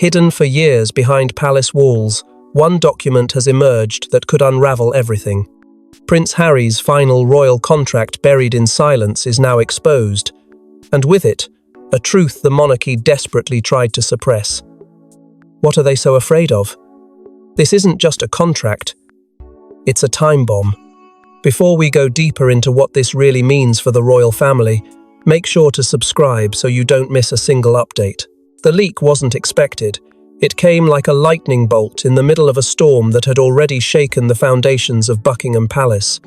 Hidden for years behind palace walls, one document has emerged that could unravel everything. Prince Harry's final royal contract buried in silence is now exposed, and with it, a truth the monarchy desperately tried to suppress. What are they so afraid of? This isn't just a contract, it's a time bomb. Before we go deeper into what this really means for the royal family, make sure to subscribe so you don't miss a single update. The leak wasn't expected. It came like a lightning bolt in the middle of a storm that had already shaken the foundations of Buckingham Palace.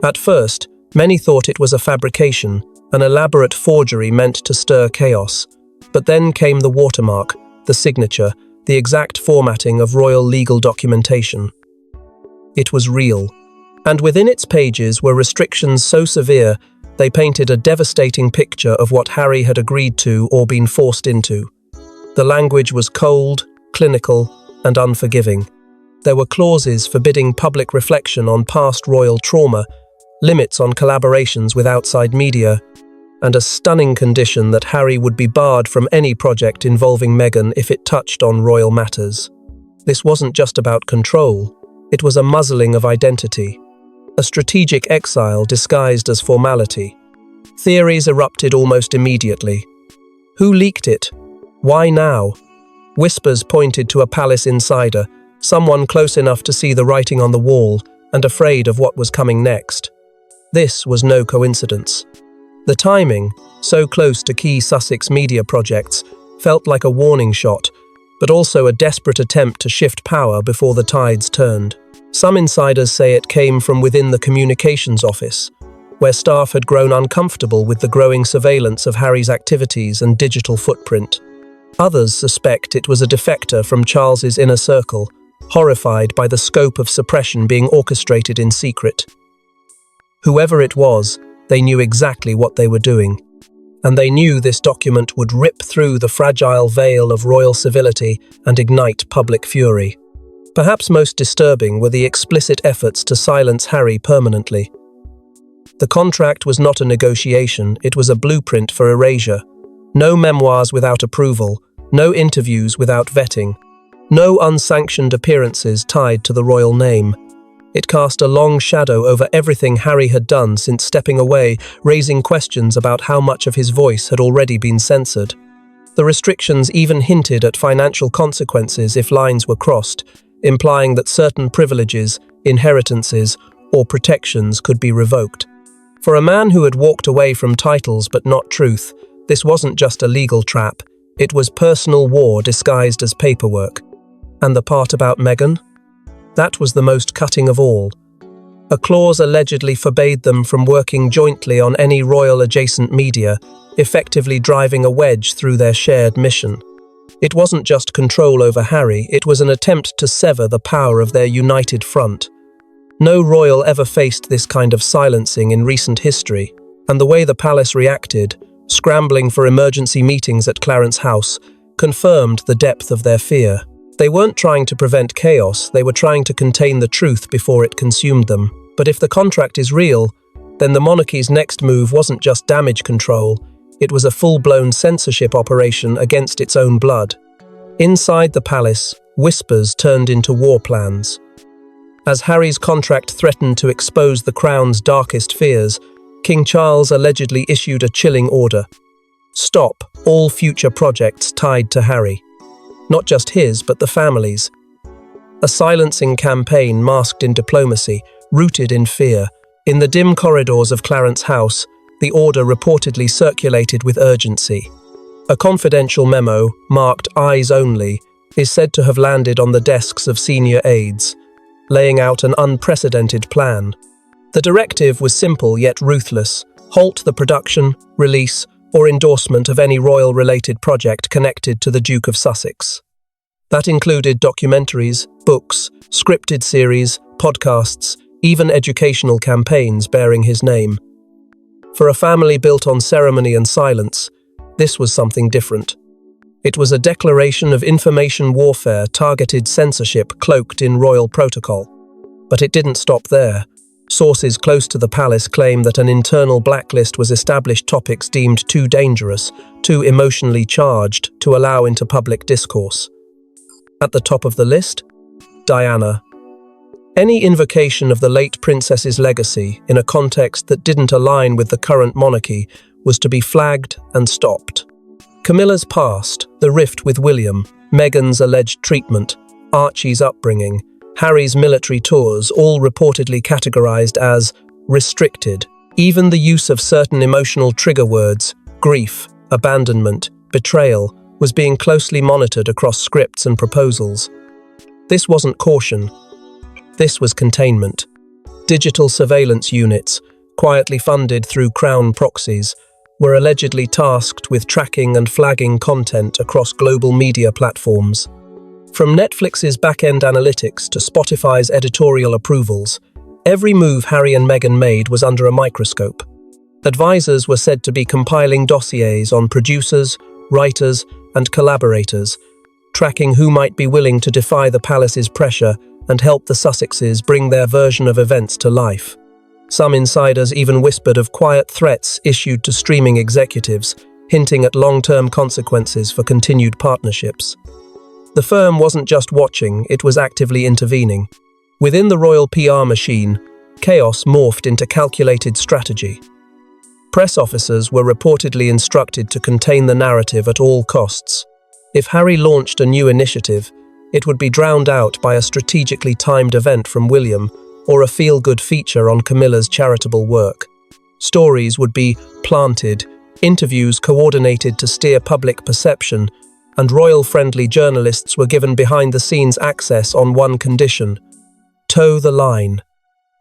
At first, many thought it was a fabrication, an elaborate forgery meant to stir chaos. But then came the watermark, the signature, the exact formatting of royal legal documentation. It was real, and within its pages were restrictions so severe they painted a devastating picture of what Harry had agreed to or been forced into. The language was cold, clinical, and unforgiving. There were clauses forbidding public reflection on past royal trauma, limits on collaborations with outside media, and a stunning condition that Harry would be barred from any project involving Meghan if it touched on royal matters. This wasn't just about control, it was a muzzling of identity, a strategic exile disguised as formality. Theories erupted almost immediately. Who leaked it? Why now? Whispers pointed to a palace insider, someone close enough to see the writing on the wall and afraid of what was coming next. This was no coincidence. The timing, so close to key Sussex media projects, felt like a warning shot, but also a desperate attempt to shift power before the tides turned. Some insiders say it came from within the communications office, where staff had grown uncomfortable with the growing surveillance of Harry's activities and digital footprint. Others suspect it was a defector from Charles's inner circle, horrified by the scope of suppression being orchestrated in secret. Whoever it was, they knew exactly what they were doing, and they knew this document would rip through the fragile veil of royal civility and ignite public fury. Perhaps most disturbing were the explicit efforts to silence Harry permanently. The contract was not a negotiation, it was a blueprint for erasure. No memoirs without approval, no interviews without vetting, no unsanctioned appearances tied to the royal name. It cast a long shadow over everything Harry had done since stepping away, raising questions about how much of his voice had already been censored. The restrictions even hinted at financial consequences if lines were crossed, implying that certain privileges, inheritances, or protections could be revoked. For a man who had walked away from titles but not truth, this wasn't just a legal trap, it was personal war disguised as paperwork. And the part about Meghan? That was the most cutting of all. A clause allegedly forbade them from working jointly on any royal-adjacent media, effectively driving a wedge through their shared mission. It wasn't just control over Harry, it was an attempt to sever the power of their united front. No royal ever faced this kind of silencing in recent history, and the way the palace reacted, scrambling for emergency meetings at Clarence House, confirmed the depth of their fear. They weren't trying to prevent chaos, they were trying to contain the truth before it consumed them. But if the contract is real, then the monarchy's next move wasn't just damage control, it was a full-blown censorship operation against its own blood. Inside the palace, whispers turned into war plans. As Harry's contract threatened to expose the Crown's darkest fears, King Charles allegedly issued a chilling order. Stop all future projects tied to Harry. Not just his, but the family's. A silencing campaign masked in diplomacy, rooted in fear. In the dim corridors of Clarence House, the order reportedly circulated with urgency. A confidential memo, marked Eyes Only, is said to have landed on the desks of senior aides, laying out an unprecedented plan. The directive was simple yet ruthless: halt the production, release, or endorsement of any royal-related project connected to the Duke of Sussex. That included documentaries, books, scripted series, podcasts, even educational campaigns bearing his name. For a family built on ceremony and silence, this was something different. It was a declaration of information warfare, targeted censorship cloaked in royal protocol. But it didn't stop there. Sources close to the palace claim that an internal blacklist was established, topics deemed too dangerous, too emotionally charged to allow into public discourse. At the top of the list, Diana. Any invocation of the late princess's legacy in a context that didn't align with the current monarchy was to be flagged and stopped. Camilla's past, the rift with William, Meghan's alleged treatment, Archie's upbringing, Harry's military tours, all reportedly categorized as restricted. Even the use of certain emotional trigger words, grief, abandonment, betrayal, was being closely monitored across scripts and proposals. This wasn't caution. This was containment. Digital surveillance units, quietly funded through Crown proxies, were allegedly tasked with tracking and flagging content across global media platforms. From Netflix's back-end analytics to Spotify's editorial approvals, every move Harry and Meghan made was under a microscope. Advisors were said to be compiling dossiers on producers, writers, and collaborators, tracking who might be willing to defy the palace's pressure and help the Sussexes bring their version of events to life. Some insiders even whispered of quiet threats issued to streaming executives, hinting at long-term consequences for continued partnerships. The firm wasn't just watching, it was actively intervening. Within the royal PR machine, chaos morphed into calculated strategy. Press officers were reportedly instructed to contain the narrative at all costs. If Harry launched a new initiative, it would be drowned out by a strategically timed event from William or a feel-good feature on Camilla's charitable work. Stories would be planted, interviews coordinated to steer public perception, and royal-friendly journalists were given behind-the-scenes access on one condition: toe the line.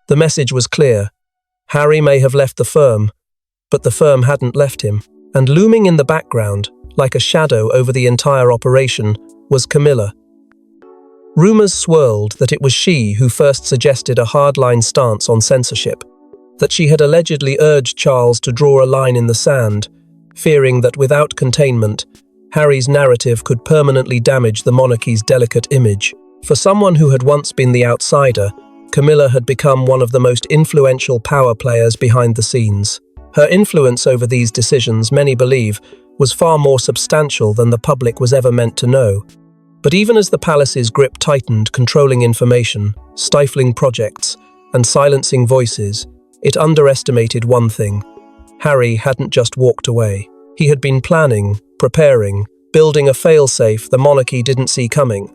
The message was clear. Harry may have left the firm, but the firm hadn't left him. And looming in the background, like a shadow over the entire operation, was Camilla. Rumours swirled that it was she who first suggested a hardline stance on censorship, that she had allegedly urged Charles to draw a line in the sand, fearing that without containment, Harry's narrative could permanently damage the monarchy's delicate image. For someone who had once been the outsider, Camilla had become one of the most influential power players behind the scenes. Her influence over these decisions, many believe, was far more substantial than the public was ever meant to know. But even as the palace's grip tightened, controlling information, stifling projects, and silencing voices, it underestimated one thing. Harry hadn't just walked away. He had been planning, preparing, building a failsafe the monarchy didn't see coming.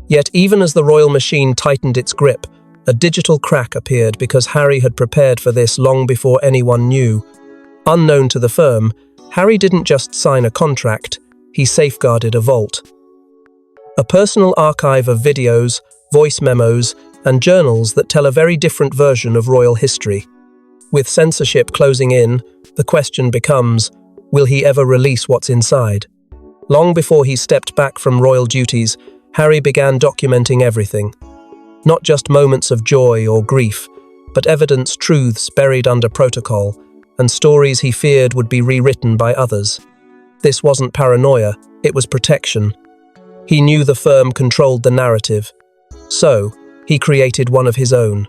Yet even as the royal machine tightened its grip, a digital crack appeared because Harry had prepared for this long before anyone knew. Unknown to the firm, Harry didn't just sign a contract, he safeguarded a vault. A personal archive of videos, voice memos, and journals that tell a very different version of royal history. With censorship closing in, the question becomes, will he ever release what's inside? Long before he stepped back from royal duties, Harry began documenting everything. Not just moments of joy or grief, but evidence truths buried under protocol, and stories he feared would be rewritten by others. This wasn't paranoia, it was protection. He knew the firm controlled the narrative. So, he created one of his own.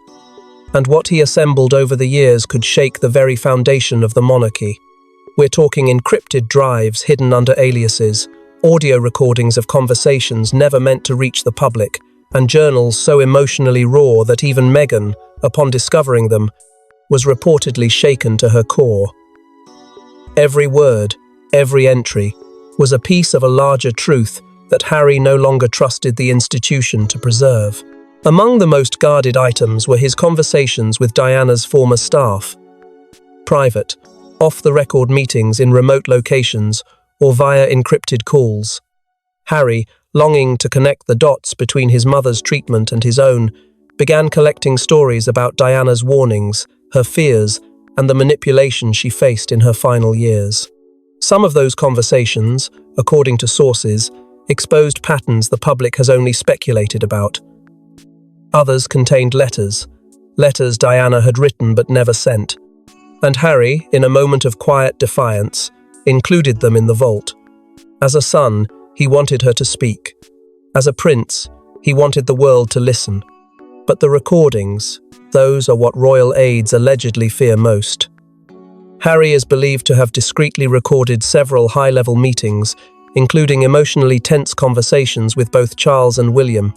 And what he assembled over the years could shake the very foundation of the monarchy. We're talking encrypted drives hidden under aliases, audio recordings of conversations never meant to reach the public, and journals so emotionally raw that even Meghan, upon discovering them, was reportedly shaken to her core. Every word, every entry, was a piece of a larger truth that Harry no longer trusted the institution to preserve. Among the most guarded items were his conversations with Diana's former staff. Private, off-the-record meetings in remote locations or via encrypted calls. Harry, longing to connect the dots between his mother's treatment and his own, began collecting stories about Diana's warnings, her fears, and the manipulation she faced in her final years. Some of those conversations, according to sources, exposed patterns the public has only speculated about. Others contained letters Diana had written but never sent. And Harry, in a moment of quiet defiance, included them in the vault. As a son, he wanted her to speak. As a prince, he wanted the world to listen. But the recordings, those are what royal aides allegedly fear most. Harry is believed to have discreetly recorded several high-level meetings including emotionally tense conversations with both Charles and William.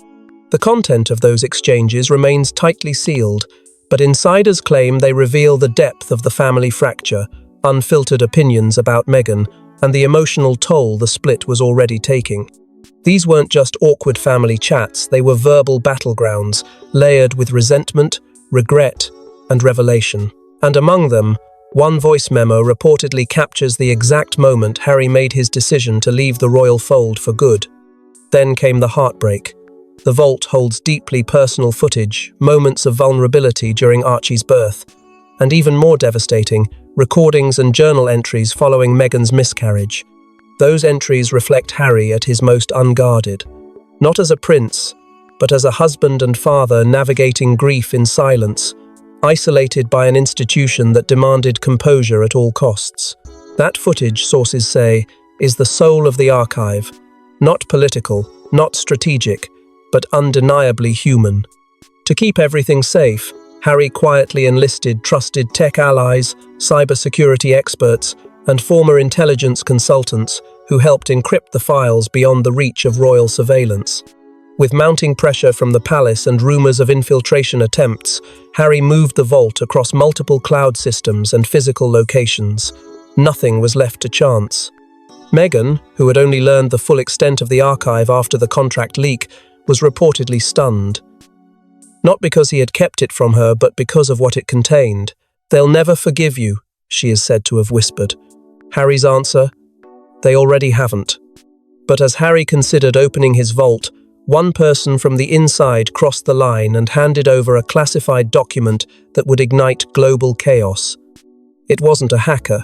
The content of those exchanges remains tightly sealed, but insiders claim they reveal the depth of the family fracture, unfiltered opinions about Meghan, and the emotional toll the split was already taking. These weren't just awkward family chats, they were verbal battlegrounds, layered with resentment, regret, and revelation. And among them, one voice memo reportedly captures the exact moment Harry made his decision to leave the royal fold for good. Then came the heartbreak. The vault holds deeply personal footage, moments of vulnerability during Archie's birth, and even more devastating, recordings and journal entries following Meghan's miscarriage. Those entries reflect Harry at his most unguarded, not as a prince, but as a husband and father navigating grief in silence, isolated by an institution that demanded composure at all costs. That footage, sources say, is the soul of the archive, not political, not strategic, but undeniably human. To keep everything safe, Harry quietly enlisted trusted tech allies, cybersecurity experts, and former intelligence consultants who helped encrypt the files beyond the reach of royal surveillance. With mounting pressure from the palace and rumors of infiltration attempts, Harry moved the vault across multiple cloud systems and physical locations. Nothing was left to chance. Meghan, who had only learned the full extent of the archive after the contract leak, was reportedly stunned. Not because he had kept it from her, but because of what it contained. "They'll never forgive you," she is said to have whispered. Harry's answer? They already haven't. But as Harry considered opening his vault, one person from the inside crossed the line and handed over a classified document that would ignite global chaos. It wasn't a hacker.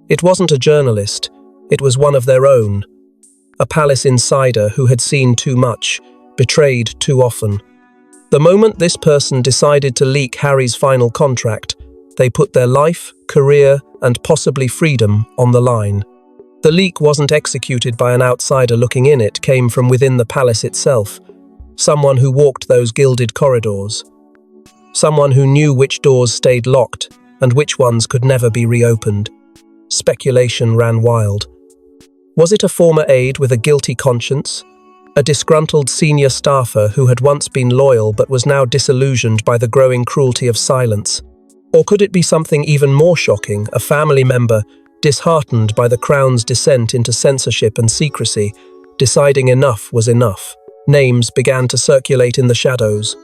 It wasn't a journalist. It was one of their own. A palace insider who had seen too much, betrayed too often. The moment this person decided to leak Harry's final contract, they put their life, career, and possibly freedom on the line. The leak wasn't executed by an outsider looking in, it came from within the palace itself. Someone who walked those gilded corridors. Someone who knew which doors stayed locked and which ones could never be reopened. Speculation ran wild. Was it a former aide with a guilty conscience? A disgruntled senior staffer who had once been loyal but was now disillusioned by the growing cruelty of silence? Or could it be something even more shocking, a family member, disheartened by the Crown's descent into censorship and secrecy, deciding enough was enough? Names began to circulate in the shadows.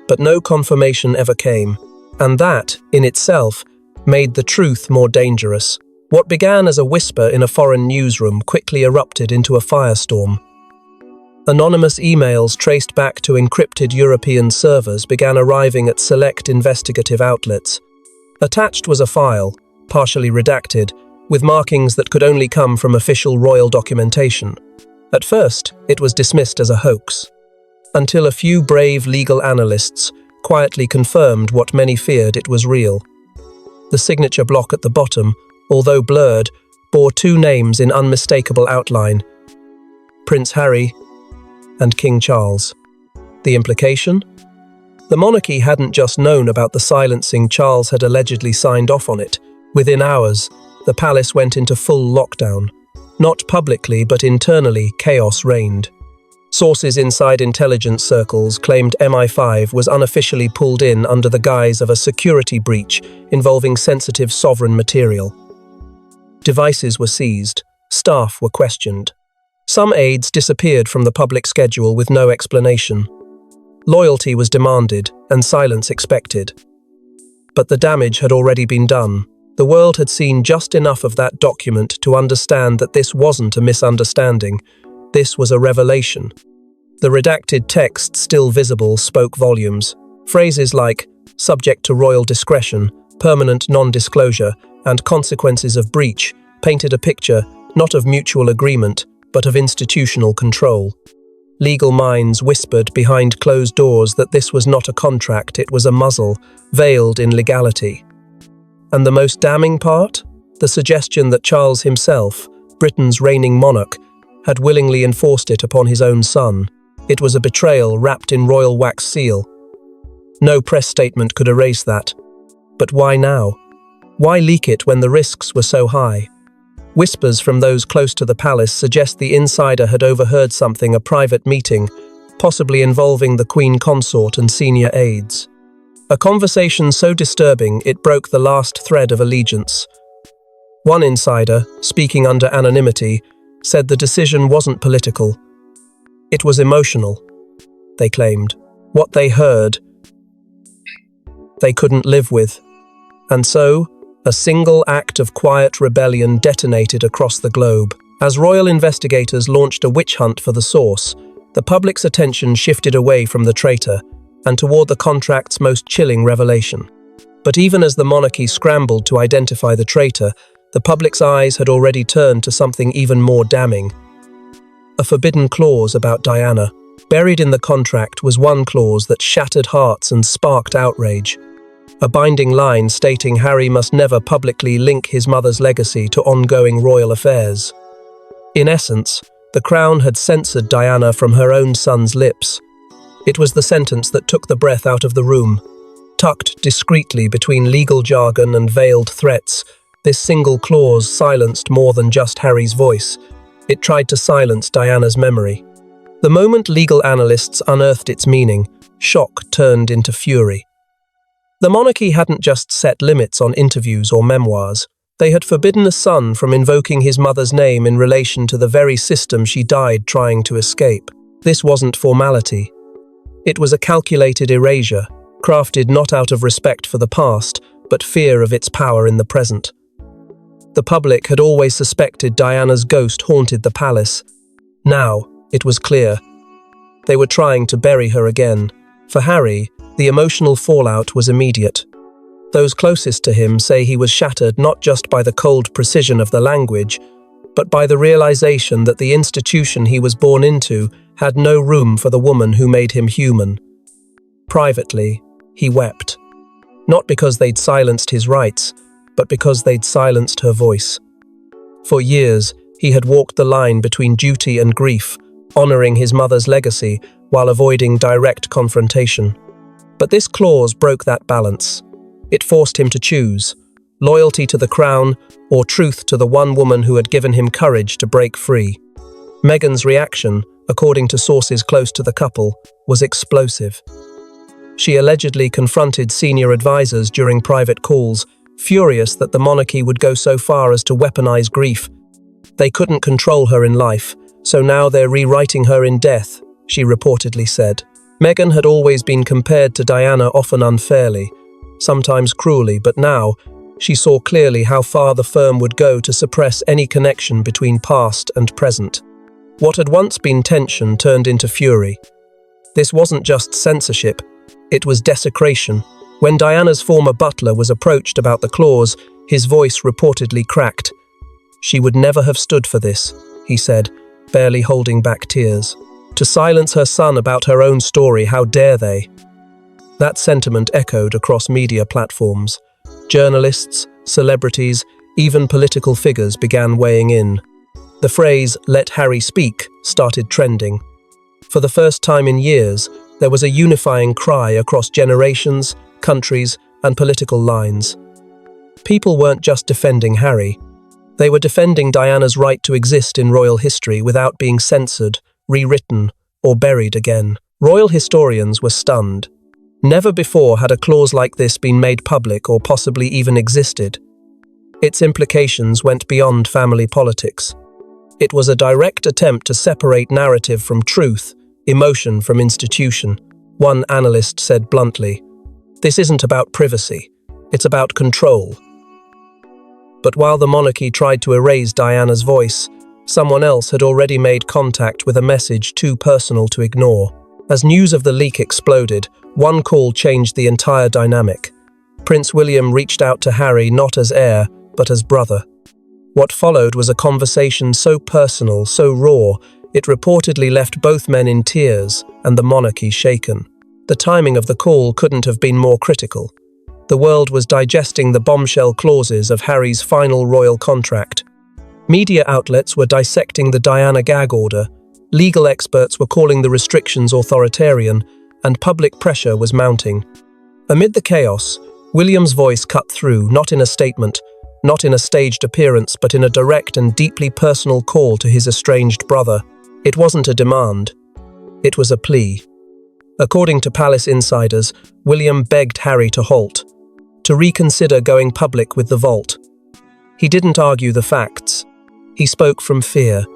But no confirmation ever came. And that, in itself, made the truth more dangerous. What began as a whisper in a foreign newsroom quickly erupted into a firestorm. Anonymous emails traced back to encrypted European servers began arriving at select investigative outlets. Attached was a file, partially redacted, with markings that could only come from official royal documentation. At first, it was dismissed as a hoax, until a few brave legal analysts quietly confirmed what many feared: it was real. The signature block at the bottom, although blurred, bore two names in unmistakable outline: Prince Harry and King Charles. The implication? The monarchy hadn't just known about the silencing, Charles had allegedly signed off on it. Within hours, the palace went into full lockdown. Not publicly, but internally, chaos reigned. Sources inside intelligence circles claimed MI5 was unofficially pulled in under the guise of a security breach involving sensitive sovereign material. Devices were seized, staff were questioned. Some aides disappeared from the public schedule with no explanation. Loyalty was demanded and silence expected. But the damage had already been done. The world had seen just enough of that document to understand that this wasn't a misunderstanding. This was a revelation. The redacted text still visible spoke volumes. Phrases like "subject to royal discretion," "permanent non-disclosure," and "consequences of breach" painted a picture not of mutual agreement, but of institutional control. Legal minds whispered behind closed doors that this was not a contract, it was a muzzle, veiled in legality. And the most damning part? The suggestion that Charles himself, Britain's reigning monarch, had willingly enforced it upon his own son. It was a betrayal wrapped in royal wax seal. No press statement could erase that. But why now? Why leak it when the risks were so high? Whispers from those close to the palace suggest the insider had overheard something, a private meeting, possibly involving the Queen Consort and senior aides. A conversation so disturbing it broke the last thread of allegiance. One insider, speaking under anonymity, said the decision wasn't political. It was emotional, they claimed. What they heard, they couldn't live with. And so, a single act of quiet rebellion detonated across the globe. As royal investigators launched a witch hunt for the source, the public's attention shifted away from the traitor and toward the contract's most chilling revelation. But even as the monarchy scrambled to identify the traitor, the public's eyes had already turned to something even more damning. A forbidden clause about Diana. Buried in the contract was one clause that shattered hearts and sparked outrage. A binding line stating Harry must never publicly link his mother's legacy to ongoing royal affairs. In essence, the Crown had censored Diana from her own son's lips. It was the sentence that took the breath out of the room. Tucked discreetly between legal jargon and veiled threats, this single clause silenced more than just Harry's voice. It tried to silence Diana's memory. The moment legal analysts unearthed its meaning, shock turned into fury. The monarchy hadn't just set limits on interviews or memoirs. They had forbidden a son from invoking his mother's name in relation to the very system she died trying to escape. This wasn't formality. It was a calculated erasure, crafted not out of respect for the past, but fear of its power in the present. The public had always suspected Diana's ghost haunted the palace. Now, it was clear. They were trying to bury her again. For Harry, the emotional fallout was immediate. Those closest to him say he was shattered not just by the cold precision of the language, but by the realization that the institution he was born into had no room for the woman who made him human. Privately, he wept. Not because they'd silenced his rights, but because they'd silenced her voice. For years, he had walked the line between duty and grief, honoring his mother's legacy while avoiding direct confrontation. But this clause broke that balance. It forced him to choose loyalty to the crown or truth to the one woman who had given him courage to break free. Meghan's reaction, according to sources close to the couple, was explosive. She allegedly confronted senior advisors during private calls, furious that the monarchy would go so far as to weaponize grief. They couldn't control her in life, so now they're rewriting her in death, she reportedly said. Meghan had always been compared to Diana, often unfairly, sometimes cruelly, but now she saw clearly how far the firm would go to suppress any connection between past and present. What had once been tension turned into fury. This wasn't just censorship, it was desecration. When Diana's former butler was approached about the clause, his voice reportedly cracked. "She would never have stood for this," he said, barely holding back tears. "To silence her son about her own story, how dare they?" That sentiment echoed across media platforms. Journalists, celebrities, even political figures began weighing in. The phrase, "let Harry speak," started trending. For the first time in years, there was a unifying cry across generations, countries, and political lines. People weren't just defending Harry. They were defending Diana's right to exist in royal history without being censored, rewritten, or buried again. Royal historians were stunned. Never before had a clause like this been made public or possibly even existed. Its implications went beyond family politics. It was a direct attempt to separate narrative from truth, emotion from institution. One analyst said bluntly, "This isn't about privacy, it's about control." But while the monarchy tried to erase Diana's voice, someone else had already made contact with a message too personal to ignore. As news of the leak exploded, one call changed the entire dynamic. Prince William reached out to Harry not as heir, but as brother. What followed was a conversation so personal, so raw, it reportedly left both men in tears and the monarchy shaken. The timing of the call couldn't have been more critical. The world was digesting the bombshell clauses of Harry's final royal contract. Media outlets were dissecting the Diana gag order, legal experts were calling the restrictions authoritarian, and public pressure was mounting. Amid the chaos, William's voice cut through, not in a statement, not in a staged appearance but in a direct and deeply personal call to his estranged brother. It wasn't a demand. It was a plea. According to palace insiders, William begged Harry to halt, to reconsider going public with the vault. He didn't argue the facts. He spoke from fear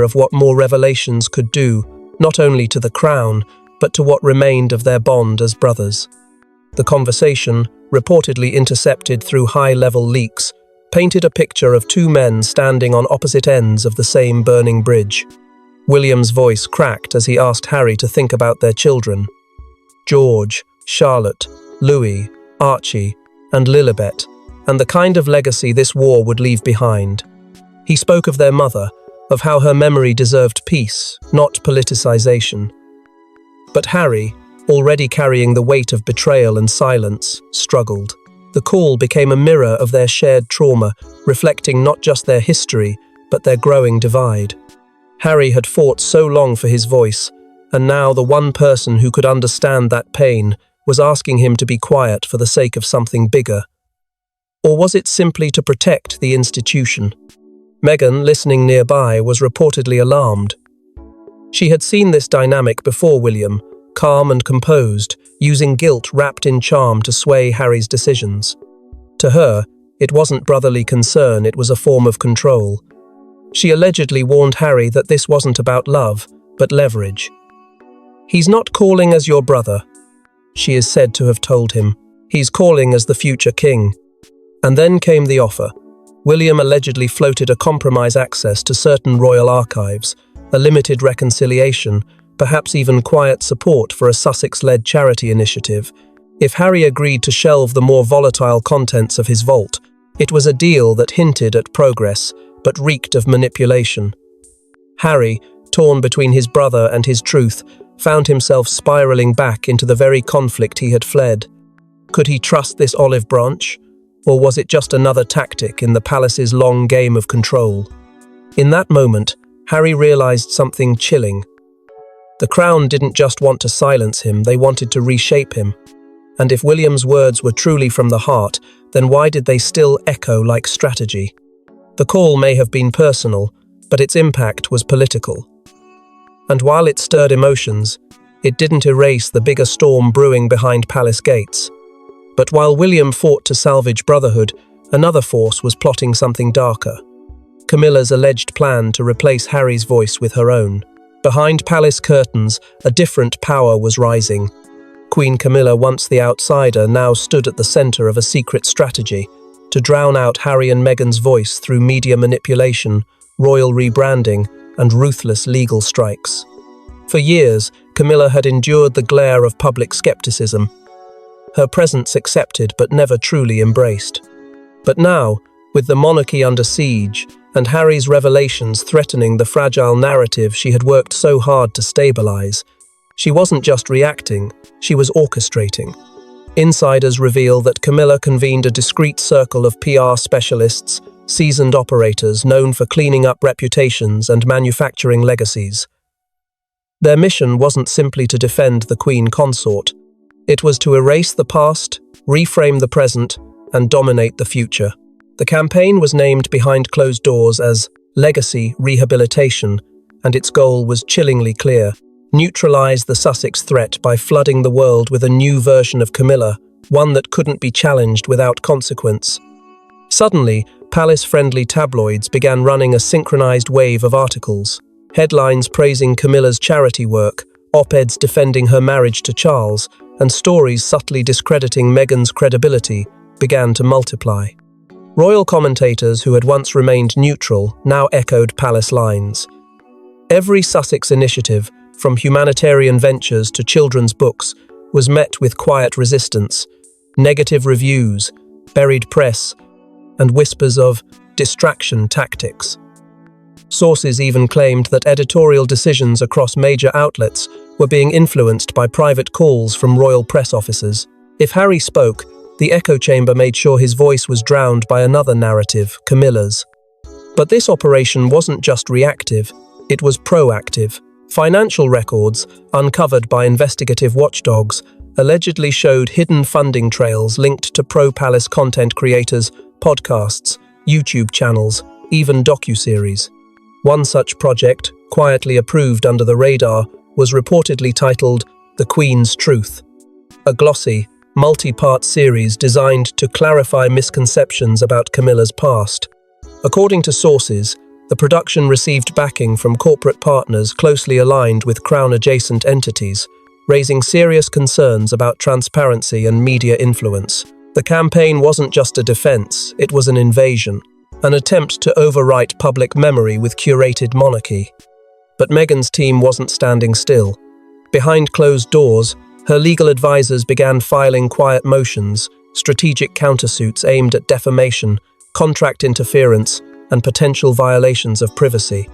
of what more revelations could do, not only to the crown, but to what remained of their bond as brothers. The conversation, reportedly intercepted through high-level leaks, painted a picture of two men standing on opposite ends of the same burning bridge. William's voice cracked as he asked Harry to think about their children. George, Charlotte, Louis, Archie, and Lilibet, and the kind of legacy this war would leave behind. He spoke of their mother, of how her memory deserved peace, not politicization. But Harry, already carrying the weight of betrayal and silence, struggled. The call became a mirror of their shared trauma, reflecting not just their history, but their growing divide. Harry had fought so long for his voice, and now the one person who could understand that pain was asking him to be quiet for the sake of something bigger. Or was it simply to protect the institution? Meghan, listening nearby, was reportedly alarmed. She had seen this dynamic before William, calm and composed, using guilt wrapped in charm to sway Harry's decisions. To her, it wasn't brotherly concern, it was a form of control. She allegedly warned Harry that this wasn't about love, but leverage. "He's not calling as your brother," she is said to have told him. "He's calling as the future king." And then came the offer. William allegedly floated a compromise access to certain royal archives, a limited reconciliation, perhaps even quiet support for a Sussex-led charity initiative. If Harry agreed to shelve the more volatile contents of his vault, it was a deal that hinted at progress, but reeked of manipulation. Harry, torn between his brother and his truth, found himself spiraling back into the very conflict he had fled. Could he trust this olive branch? Or was it just another tactic in the palace's long game of control? In that moment, Harry realized something chilling. The crown didn't just want to silence him, they wanted to reshape him. And if William's words were truly from the heart, then why did they still echo like strategy? The call may have been personal, but its impact was political. And while it stirred emotions, it didn't erase the bigger storm brewing behind palace gates. But while William fought to salvage brotherhood, another force was plotting something darker. Camilla's alleged plan to replace Harry's voice with her own. Behind palace curtains, a different power was rising. Queen Camilla, once the outsider, now stood at the center of a secret strategy to drown out Harry and Meghan's voice through media manipulation, royal rebranding, and ruthless legal strikes. For years, Camilla had endured the glare of public skepticism, her presence accepted but never truly embraced. But now, with the monarchy under siege, and Harry's revelations threatening the fragile narrative she had worked so hard to stabilize, she wasn't just reacting, she was orchestrating. Insiders reveal that Camilla convened a discreet circle of PR specialists, seasoned operators known for cleaning up reputations and manufacturing legacies. Their mission wasn't simply to defend the Queen Consort. It was to erase the past, reframe the present, and dominate the future. The campaign was named behind closed doors as Legacy Rehabilitation, and its goal was chillingly clear: neutralize the Sussex threat by flooding the world with a new version of Camilla, one that couldn't be challenged without consequence. Suddenly, palace-friendly tabloids began running a synchronized wave of articles. Headlines praising Camilla's charity work, op-eds defending her marriage to Charles, and stories subtly discrediting Meghan's credibility began to multiply. Royal commentators who had once remained neutral now echoed palace lines. Every Sussex initiative, from humanitarian ventures to children's books, was met with quiet resistance, negative reviews, buried press, and whispers of distraction tactics. Sources even claimed that editorial decisions across major outlets were being influenced by private calls from royal press officers. If Harry spoke, the echo chamber made sure his voice was drowned by another narrative, Camilla's. But this operation wasn't just reactive, it was proactive. Financial records, uncovered by investigative watchdogs, allegedly showed hidden funding trails linked to pro-palace content creators, podcasts, YouTube channels, even docuseries. One such project, quietly approved under the radar, was reportedly titled The Queen's Truth, a glossy, multi-part series designed to clarify misconceptions about Camilla's past. According to sources, the production received backing from corporate partners closely aligned with Crown-adjacent entities, raising serious concerns about transparency and media influence. The campaign wasn't just a defense, it was an invasion, an attempt to overwrite public memory with curated monarchy. But Meghan's team wasn't standing still. Behind closed doors, her legal advisors began filing quiet motions, strategic countersuits aimed at defamation, contract interference, and potential violations of privacy.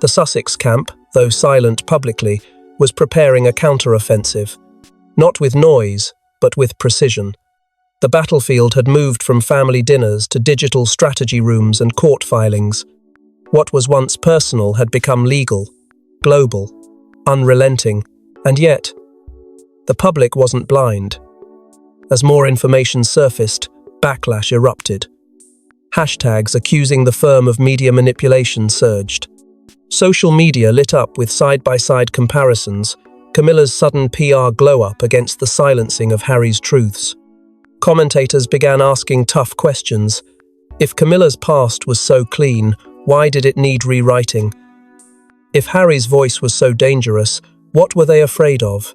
The Sussex camp, though silent publicly, was preparing a counter-offensive. Not with noise, but with precision. The battlefield had moved from family dinners to digital strategy rooms and court filings. What was once personal had become legal, global, unrelenting, and yet, the public wasn't blind. As more information surfaced, backlash erupted. Hashtags accusing the firm of media manipulation surged. Social media lit up with side-by-side comparisons, Camilla's sudden PR glow-up against the silencing of Harry's truths. Commentators began asking tough questions. If Camilla's past was so clean, why did it need rewriting? If Harry's voice was so dangerous, what were they afraid of?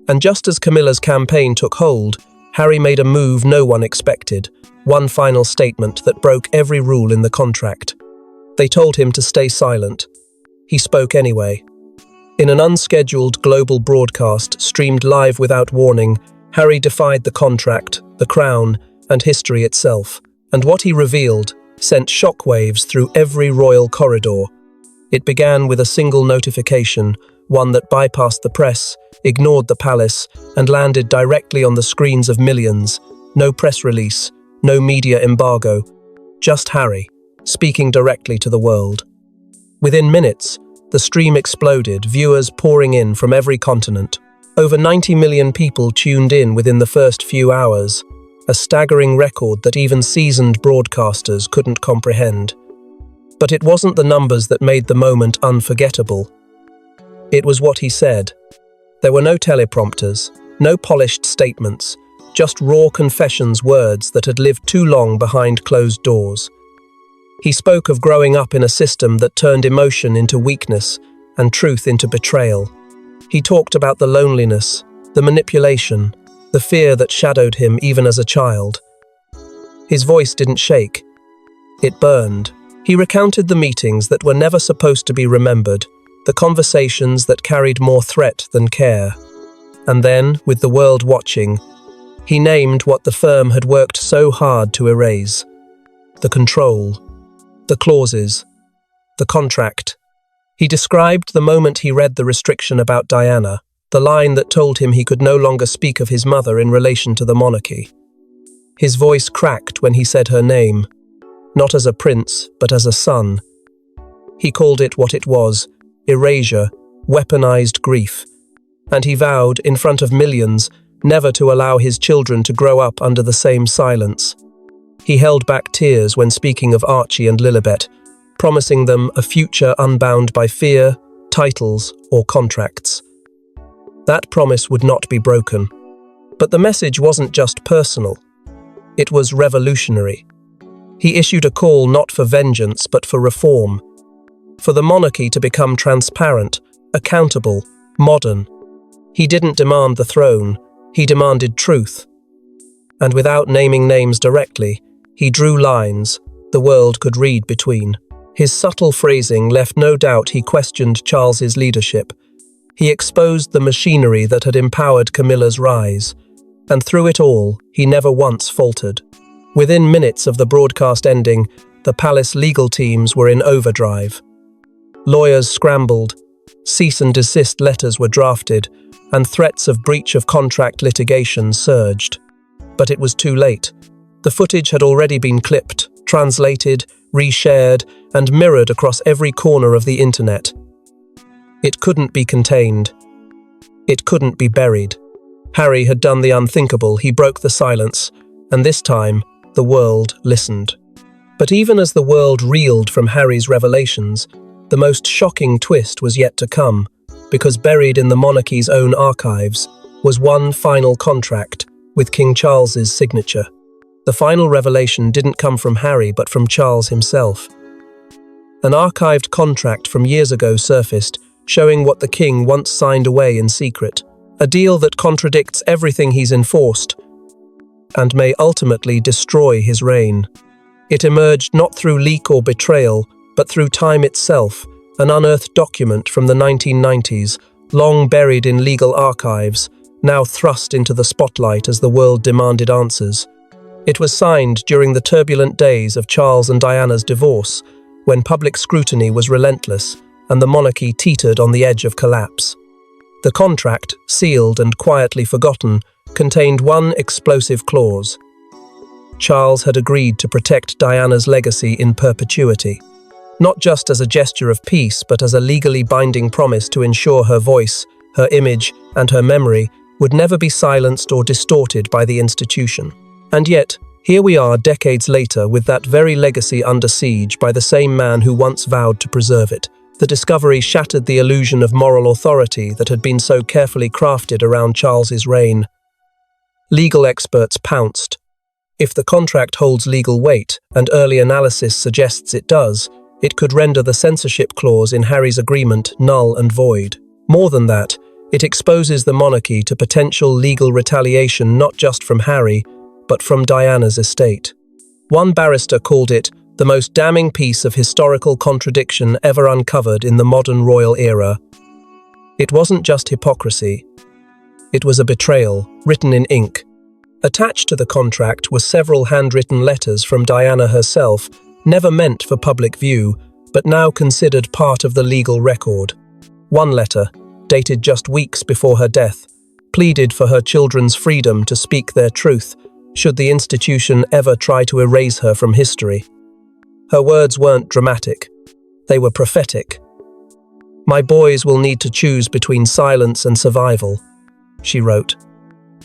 And just as Camilla's campaign took hold, Harry made a move no one expected, one final statement that broke every rule in the contract. They told him to stay silent. He spoke anyway. In an unscheduled global broadcast streamed live without warning, Harry defied the contract, the crown, and history itself, and what he revealed sent shockwaves through every royal corridor. It began with a single notification, one that bypassed the press, ignored the palace, and landed directly on the screens of millions. No press release, no media embargo, just Harry, speaking directly to the world. Within minutes, the stream exploded, viewers pouring in from every continent. Over 90 million people tuned in within the first few hours, a staggering record that even seasoned broadcasters couldn't comprehend. But it wasn't the numbers that made the moment unforgettable. It was what he said. There were no teleprompters, no polished statements, just raw confessions, words that had lived too long behind closed doors. He spoke of growing up in a system that turned emotion into weakness and truth into betrayal. He talked about the loneliness, the manipulation, the fear that shadowed him even as a child. His voice didn't shake. It burned. He recounted the meetings that were never supposed to be remembered, the conversations that carried more threat than care. And then, with the world watching, he named what the firm had worked so hard to erase. The control, the clauses, the contract. He described the moment he read the restriction about Diana, the line that told him he could no longer speak of his mother in relation to the monarchy. His voice cracked when he said her name, not as a prince, but as a son. He called it what it was, erasure, weaponized grief, and he vowed, in front of millions, never to allow his children to grow up under the same silence. He held back tears when speaking of Archie and Lilibet, promising them a future unbound by fear, titles, or contracts. That promise would not be broken. But the message wasn't just personal. It was revolutionary. He issued a call not for vengeance but for reform, for the monarchy to become transparent, accountable, modern. He didn't demand the throne, he demanded truth. And without naming names directly, he drew lines the world could read between. His subtle phrasing left no doubt he questioned Charles's leadership. He exposed the machinery that had empowered Camilla's rise, and through it all, he never once faltered. Within minutes of the broadcast ending, the palace legal teams were in overdrive. Lawyers scrambled, cease and desist letters were drafted, and threats of breach of contract litigation surged. But it was too late. The footage had already been clipped, translated, reshared, and mirrored across every corner of the internet. It couldn't be contained. It couldn't be buried. Harry had done the unthinkable. He broke the silence, and this time, the world listened. But even as the world reeled from Harry's revelations, the most shocking twist was yet to come, because buried in the monarchy's own archives was one final contract with King Charles's signature. The final revelation didn't come from Harry, but from Charles himself. An archived contract from years ago surfaced, showing what the king once signed away in secret, a deal that contradicts everything he's enforced and may ultimately destroy his reign. It emerged not through leak or betrayal, but through time itself, an unearthed document from the 1990s, long buried in legal archives, now thrust into the spotlight as the world demanded answers. It was signed during the turbulent days of Charles and Diana's divorce, when public scrutiny was relentless and the monarchy teetered on the edge of collapse. The contract, sealed and quietly forgotten, contained one explosive clause. Charles had agreed to protect Diana's legacy in perpetuity, not just as a gesture of peace, but as a legally binding promise to ensure her voice, her image, and her memory would never be silenced or distorted by the institution. And yet, here we are decades later with that very legacy under siege by the same man who once vowed to preserve it. The discovery shattered the illusion of moral authority that had been so carefully crafted around Charles's reign. Legal experts pounced. If the contract holds legal weight, and early analysis suggests it does, it could render the censorship clause in Harry's agreement null and void. More than that, it exposes the monarchy to potential legal retaliation not just from Harry, but from Diana's estate. One barrister called it the most damning piece of historical contradiction ever uncovered in the modern royal era. It wasn't just hypocrisy. It was a betrayal, written in ink. Attached to the contract were several handwritten letters from Diana herself, never meant for public view, but now considered part of the legal record. One letter, dated just weeks before her death, pleaded for her children's freedom to speak their truth, should the institution ever try to erase her from history. Her words weren't dramatic. They were prophetic. "My boys will need to choose between silence and survival," she wrote.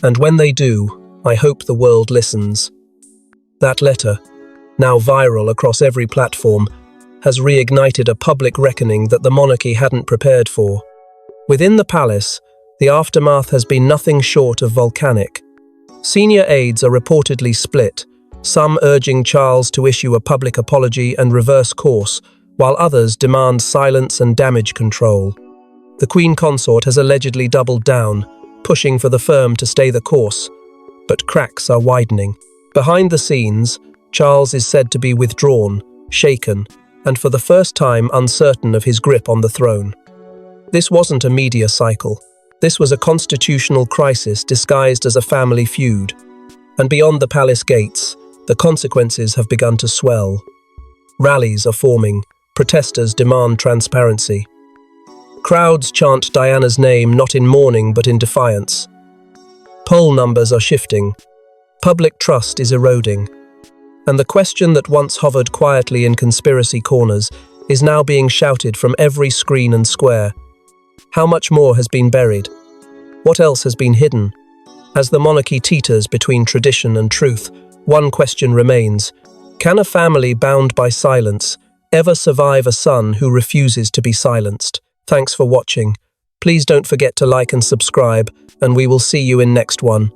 "And when they do, I hope the world listens." That letter, now viral across every platform, has reignited a public reckoning that the monarchy hadn't prepared for. Within the palace, the aftermath has been nothing short of volcanic. Senior aides are reportedly split, some urging Charles to issue a public apology and reverse course, while others demand silence and damage control. The Queen Consort has allegedly doubled down, pushing for the firm to stay the course, but cracks are widening. Behind the scenes, Charles is said to be withdrawn, shaken, and for the first time uncertain of his grip on the throne. This wasn't a media cycle. This was a constitutional crisis disguised as a family feud. And beyond the palace gates, the consequences have begun to swell. Rallies are forming. Protesters demand transparency. Crowds chant Diana's name not in mourning but in defiance. Poll numbers are shifting. Public trust is eroding. And the question that once hovered quietly in conspiracy corners is now being shouted from every screen and square. How much more has been buried? What else has been hidden? As the monarchy teeters between tradition and truth, one question remains. Can a family bound by silence ever survive a son who refuses to be silenced? Thanks for watching. Please don't forget to like and subscribe, and we will see you in next one.